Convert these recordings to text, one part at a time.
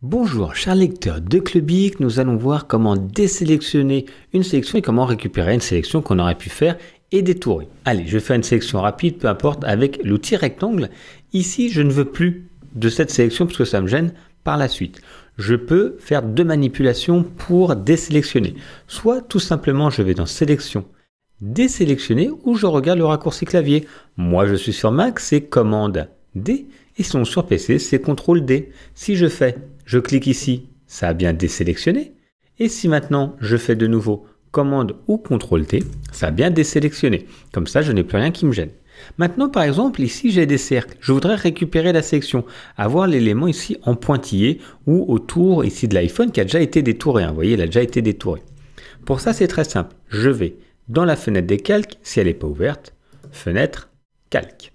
Bonjour, chers lecteurs de Clubic, nous allons voir comment désélectionner une sélection et comment récupérer une sélection qu'on aurait pu faire et détourer. Allez, je vais faire une sélection rapide, peu importe, avec l'outil rectangle. Ici, je ne veux plus de cette sélection parce que ça me gêne par la suite. Je peux faire deux manipulations pour désélectionner. Soit tout simplement, je vais dans Sélection, désélectionner ou je regarde le raccourci clavier. Moi, je suis sur Mac, c'est Commande D. Et sinon sur PC, c'est CTRL D. Si je clique ici, ça a bien désélectionné. Et si maintenant je fais de nouveau commande ou CTRL T, ça a bien désélectionné. Comme ça, je n'ai plus rien qui me gêne. Maintenant, par exemple, ici, j'ai des cercles. Je voudrais récupérer la sélection, avoir l'élément ici en pointillé ou autour ici de l'iPhone qui a déjà été détouré. Vous voyez, il a déjà été détouré. Pour ça, c'est très simple. Je vais dans la fenêtre des calques, si elle n'est pas ouverte, fenêtre, calque.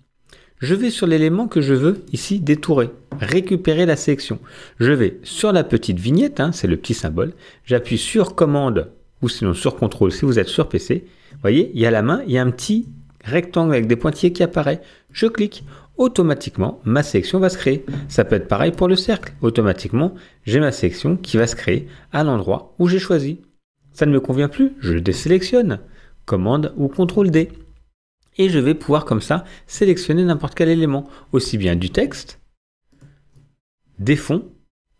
Je vais sur l'élément que je veux ici détourer, récupérer la sélection. Je vais sur la petite vignette, c'est le petit symbole. J'appuie sur commande ou sinon sur CTRL si vous êtes sur PC. Vous voyez, il y a la main, il y a un petit rectangle avec des pointillés qui apparaît. Je clique. Automatiquement, ma sélection va se créer. Ça peut être pareil pour le cercle. Automatiquement, j'ai ma sélection qui va se créer à l'endroit où j'ai choisi. Ça ne me convient plus, je désélectionne. Commande ou CTRL D. Et je vais pouvoir comme ça sélectionner n'importe quel élément, aussi bien du texte, des fonds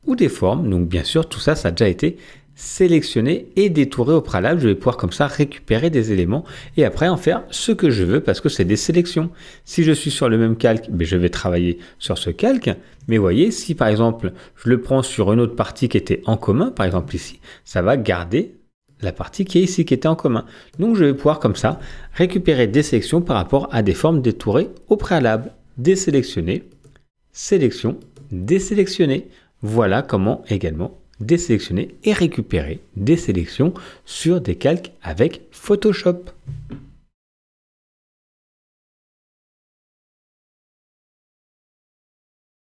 ou des formes. Donc bien sûr, tout ça, ça a déjà été sélectionné et détouré au préalable. Je vais pouvoir comme ça récupérer des éléments et après en faire ce que je veux parce que c'est des sélections. Si je suis sur le même calque, je vais travailler sur ce calque. Mais voyez, si par exemple, je le prends sur une autre partie qui était en commun, par exemple ici, ça va garder la partie qui est ici, qui était en commun. Donc je vais pouvoir comme ça récupérer des sélections par rapport à des formes détourées au préalable. Désélectionner, sélection, désélectionner. Voilà comment également désélectionner et récupérer des sélections sur des calques avec Photoshop.